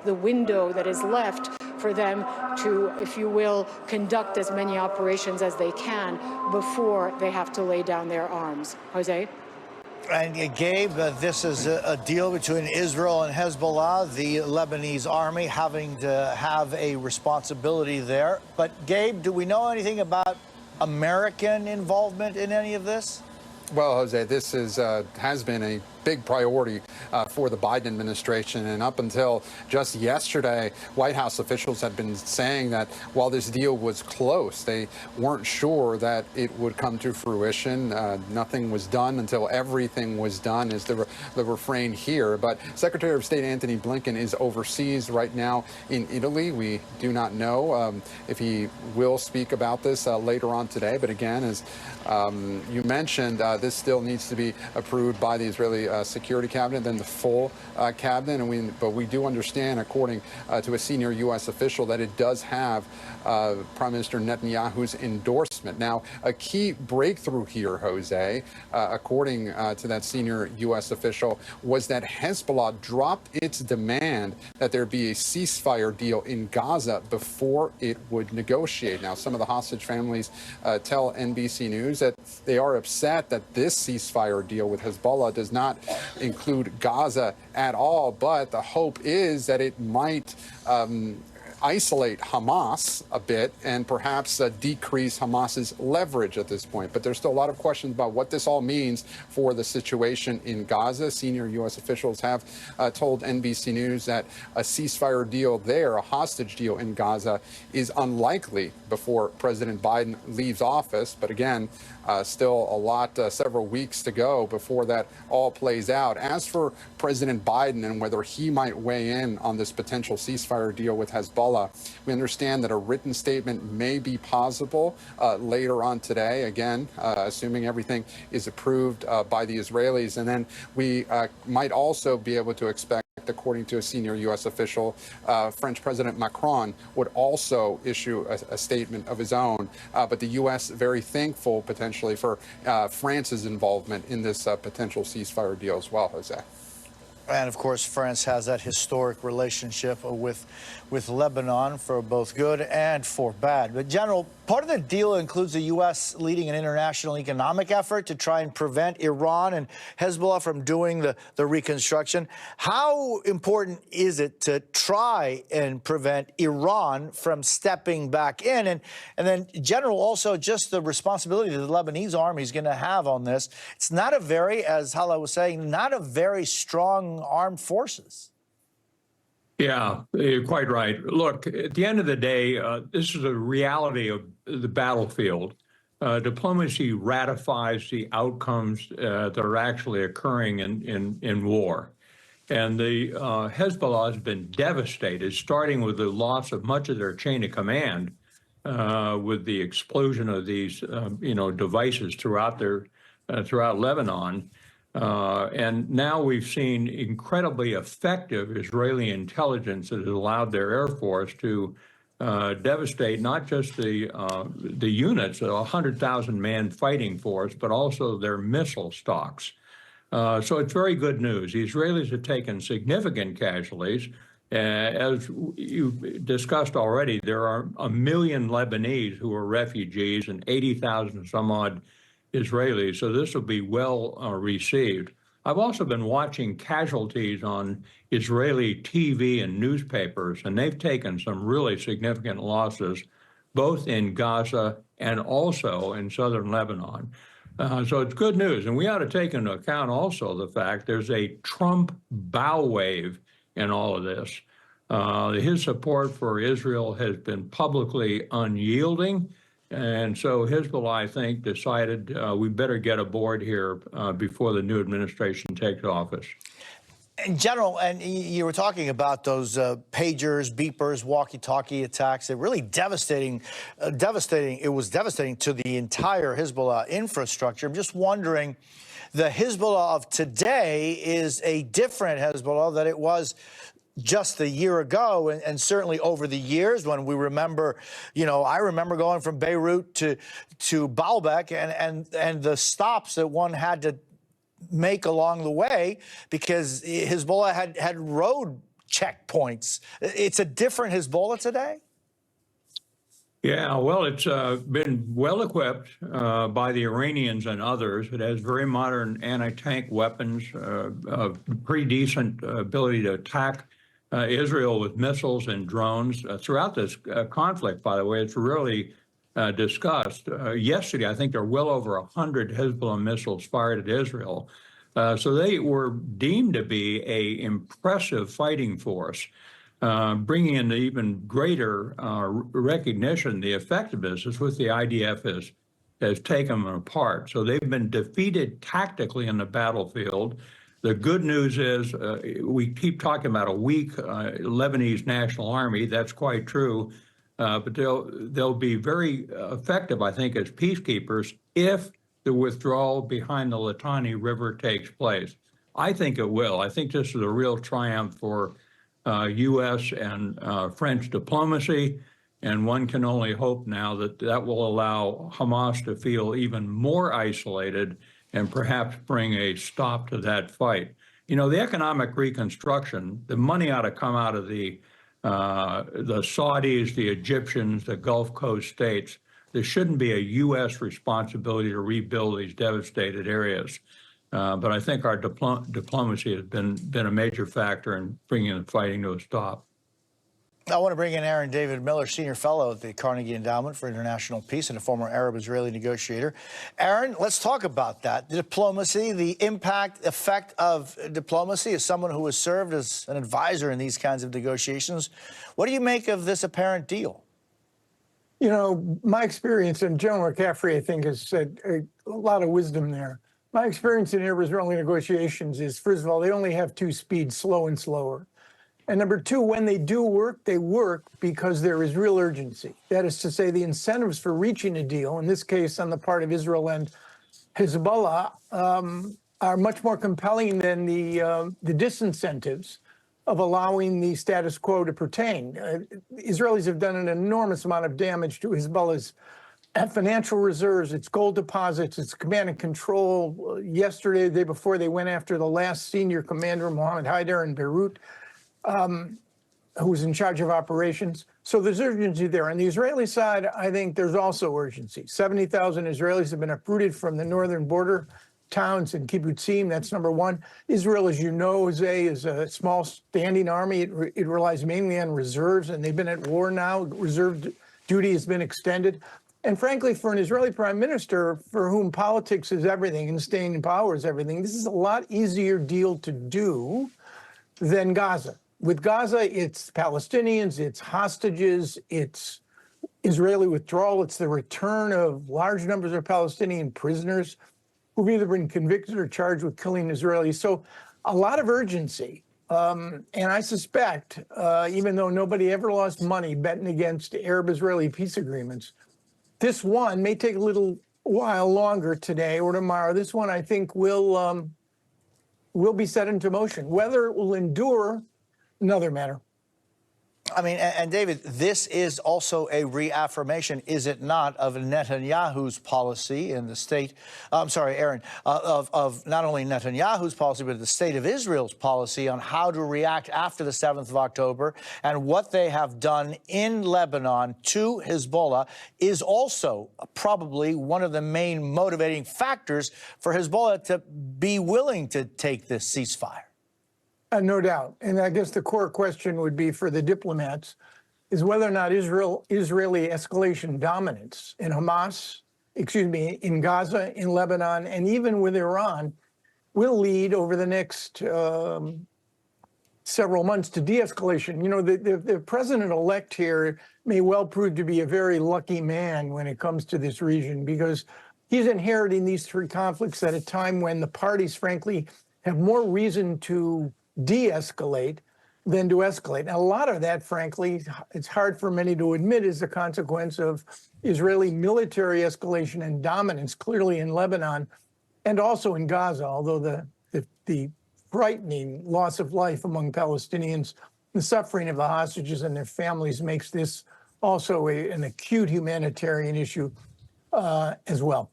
the window that is left for them to, if you will, conduct as many operations as they can before they have to lay down their arms. Jose? And Gabe, this is a deal between Israel and Hezbollah, the Lebanese army having to have a responsibility there. But Gabe, do we know anything about American involvement in any of this? Well, Jose, this has been a big priority for the Biden administration. And up until just yesterday, White House officials had been saying that while this deal was close, they weren't sure that it would come to fruition. Nothing was done until everything was done is the refrain here. But Secretary of State Antony Blinken is overseas right now in Italy. We do not know if he will speak about this later on today. But again, as you mentioned, this still needs to be approved by the Israeli Security Cabinet, then the full cabinet. But we do understand, according to a senior U.S. official, that it does have Prime Minister Netanyahu's endorsement. Now, a key breakthrough here, Jose, according to that senior U.S. official, was that Hezbollah dropped its demand that there be a ceasefire deal in Gaza before it would negotiate. Now, some of the hostage families tell NBC News that they are upset that this ceasefire deal with Hezbollah does not include Gaza at all, but the hope is that it might isolate Hamas a bit and perhaps decrease Hamas's leverage at this point. But there's still a lot of questions about what this all means for the situation in Gaza. Senior U.S. officials have told NBC News that a ceasefire deal there, a hostage deal in Gaza, is unlikely before President Biden leaves office. But again, still a lot, several weeks to go before that all plays out. As for President Biden and whether he might weigh in on this potential ceasefire deal with Hezbollah, we understand that a written statement may be possible later on today, again, assuming everything is approved by the Israelis. And then we might also be able to expect, according to a senior U.S. official, French President Macron would also issue a statement of his own. But the U.S. very thankful potentially for France's involvement in this potential ceasefire deal as well, Jose. And of course, France has that historic relationship with Lebanon for both good and for bad. But General, part of the deal includes the U.S. leading an international economic effort to try and prevent Iran and Hezbollah from doing the reconstruction. How important is it to try and prevent Iran from stepping back in? And then, General, also just the responsibility that the Lebanese army is going to have on this. It's not a very, as Hala was saying, not a very strong armed forces. Yeah, you're quite right. Look, at the end of the day, this is a reality of the battlefield. Diplomacy ratifies the outcomes that are actually occurring in war. And the Hezbollah has been devastated, starting with the loss of much of their chain of command with the explosion of these, devices throughout Lebanon. And now we've seen incredibly effective Israeli intelligence that has allowed their Air Force to devastate not just the units, a 100,000-man fighting force, but also their missile stocks. So it's very good news. The Israelis have taken significant casualties. As you discussed already, there are 1 million Lebanese who are refugees and 80,000 some odd Israelis, so this will be well received. I've also been watching casualties on Israeli TV and newspapers, and they've taken some really significant losses, both in Gaza and also in southern Lebanon. So it's good news, and we ought to take into account also the fact there's a Trump bow wave in all of this. His support for Israel has been publicly unyielding. And so Hezbollah, I think, decided we better get aboard here before the new administration takes office. In general, and you were talking about those pagers, beepers, walkie-talkie attacks. They're really devastating. It was devastating to the entire Hezbollah infrastructure. I'm just wondering, the Hezbollah of today is a different Hezbollah than it was just a year ago, and certainly over the years when we remember, I remember going from Beirut to Baalbek and the stops that one had to make along the way because Hezbollah had road checkpoints. It's a different Hezbollah today? Yeah, well, it's been well equipped by the Iranians and others. It has very modern anti-tank weapons, pretty decent ability to attack Israel with missiles and drones. Throughout this conflict, by the way, it's really discussed. Yesterday, I think there were well over 100 Hezbollah missiles fired at Israel. So they were deemed to be an impressive fighting force. Bringing in even greater recognition, the effectiveness is what the IDF has taken them apart. So they've been defeated tactically in the battlefield. The good news is we keep talking about a weak Lebanese National Army. That's quite true. But they'll be very effective, I think, as peacekeepers if the withdrawal behind the Litani River takes place. I think it will. I think this is a real triumph for U.S. and French diplomacy, and one can only hope now that that will allow Hamas to feel even more isolated and perhaps bring a stop to that fight. You know, the economic reconstruction, the money ought to come out of the Saudis, the Egyptians, the Gulf Coast states. There shouldn't be a U.S. responsibility to rebuild these devastated areas. But I think our diplomacy has been a major factor in bringing the fighting to a stop. I want to bring in Aaron David Miller, Senior Fellow at the Carnegie Endowment for International Peace and a former Arab-Israeli negotiator. Aaron, let's talk about that. The diplomacy, the impact, effect of diplomacy as someone who has served as an advisor in these kinds of negotiations. What do you make of this apparent deal? You know, my experience, and General McCaffrey, I think, has said a lot of wisdom there. My experience in Arab-Israeli negotiations is, first of all, they only have two speeds, slow and slower. And number two, when they do work, they work because there is real urgency. That is to say, the incentives for reaching a deal, in this case on the part of Israel and Hezbollah, are much more compelling than the disincentives of allowing the status quo to pertain. Israelis have done an enormous amount of damage to Hezbollah's financial reserves, its gold deposits, its command and control. Yesterday, the day before, they went after the last senior commander, Mohammed Haider, in Beirut, who was in charge of operations. So there's urgency there. On the Israeli side, I think there's also urgency. 70,000 Israelis have been uprooted from the northern border towns and kibbutzim. That's number one. Israel, as you know, Jose, is a small standing army. It relies mainly on reserves, and they've been at war now. Reserve duty has been extended. And frankly, for an Israeli prime minister for whom politics is everything and staying in power is everything, this is a lot easier deal to do than Gaza. With Gaza, it's Palestinians, it's hostages, it's Israeli withdrawal, it's the return of large numbers of Palestinian prisoners who've either been convicted or charged with killing Israelis. So a lot of urgency. And I suspect, even though nobody ever lost money betting against Arab-Israeli peace agreements, this one may take a little while longer today or tomorrow. This one, I think, will be set into motion. Whether it will endure, another matter. I mean, and David, this is also a reaffirmation, is it not, of Netanyahu's policy in the state, I'm sorry, Aaron, of not only Netanyahu's policy, but the state of Israel's policy on how to react after the 7th of October, and what they have done in Lebanon to Hezbollah is also probably one of the main motivating factors for Hezbollah to be willing to take this ceasefire. No doubt. And I guess the core question would be for the diplomats is whether or not Israeli escalation dominance in in Gaza, in Lebanon, and even with Iran will lead over the next several months to de-escalation. You know, the president-elect here may well prove to be a very lucky man when it comes to this region, because he's inheriting these three conflicts at a time when the parties, frankly, have more reason to de-escalate than to escalate. And a lot of that, frankly, it's hard for many to admit, is a consequence of Israeli military escalation and dominance, clearly in Lebanon and also in Gaza, although the frightening loss of life among Palestinians, the suffering of the hostages and their families makes this also an acute humanitarian issue as well.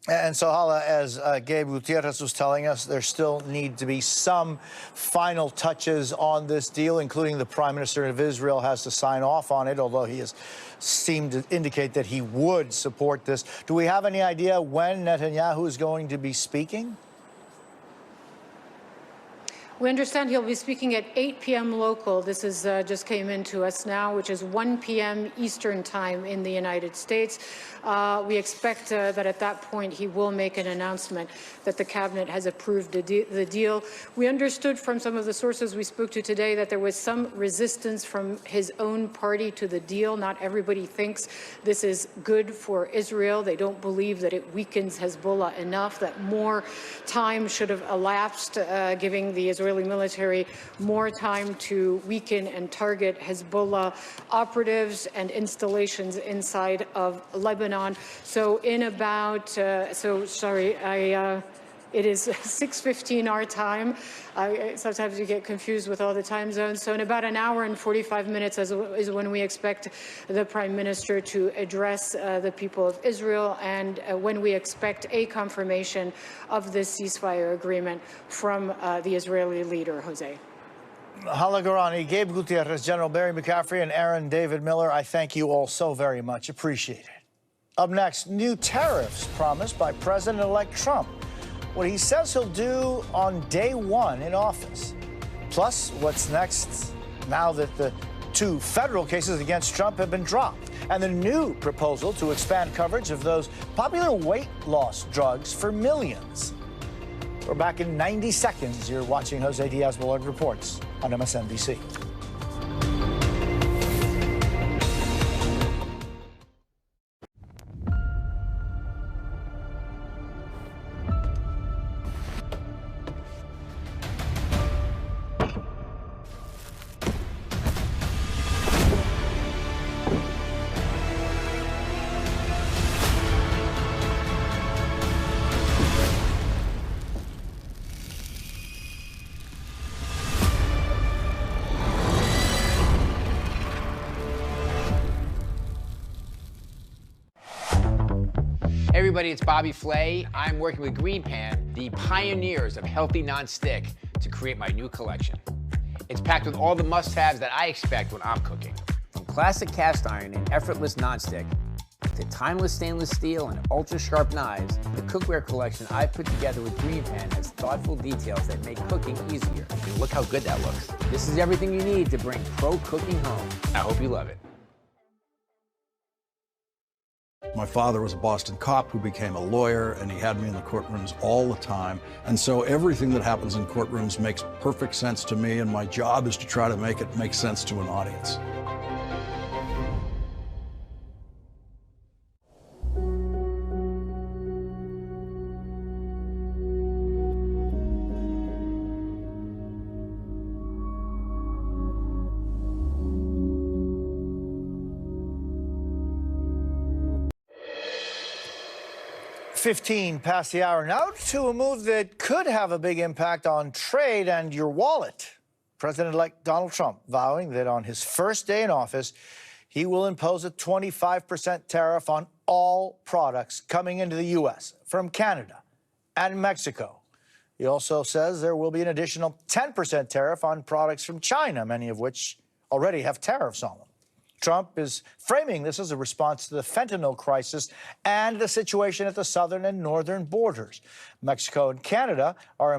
And so, Hala, as Gabe Gutierrez was telling us, there still need to be some final touches on this deal, including the Prime Minister of Israel has to sign off on it, although he has seemed to indicate that he would support this. Do we have any idea when Netanyahu is going to be speaking? We understand he'll be speaking at 8 p.m. local. This is just came into us now, which is 1 p.m. Eastern time in the United States. We expect that at that point he will make an announcement that the cabinet has approved the deal. We understood from some of the sources we spoke to today that there was some resistance from his own party to the deal. Not everybody thinks this is good for Israel. They don't believe that it weakens Hezbollah enough, that more time should have elapsed, giving the Israeli military more time to weaken and target Hezbollah operatives and installations inside of Lebanon. So in about, it is 6:15 our time. Sometimes you get confused with all the time zones. So in about an hour and 45 minutes is when we expect the Prime Minister to address the people of Israel, and when we expect a confirmation of this ceasefire agreement from the Israeli leader, Jose. Hala Garani, Gabe Gutierrez, General Barry McCaffrey, and Aaron David Miller, I thank you all so very much. Appreciate it. Up next, new tariffs promised by President-elect Trump. What he says he'll do on day one in office. Plus, what's next now that the 2 federal cases against Trump have been dropped, and the new proposal to expand coverage of those popular weight loss drugs for millions. We're back in 90 seconds. You're watching Jose Díaz-Balart Reports on MSNBC. Hey everybody, it's Bobby Flay. I'm working with Green Pan, the pioneers of healthy non-stick, to create my new collection. It's packed with all the must-haves that I expect when I'm cooking. From classic cast iron and effortless non-stick, to timeless stainless steel and ultra-sharp knives, the cookware collection I put together with Green Pan has thoughtful details that make cooking easier. And look how good that looks. This is everything you need to bring pro cooking home. I hope you love it. My father was a Boston cop who became a lawyer, and he had me in the courtrooms all the time. And so everything that happens in courtrooms makes perfect sense to me, and my job is to try to make it make sense to an audience. $15 past the hour. Now to a move that could have a big impact on trade and your wallet. President-elect Donald Trump vowing that on his first day in office, he will impose a 25% tariff on all products coming into the U.S. from Canada and Mexico. He also says there will be an additional 10% tariff on products from China, many of which already have tariffs on them. Trump is framing this as a response to the fentanyl crisis and the situation at the southern and northern borders. Mexico and Canada are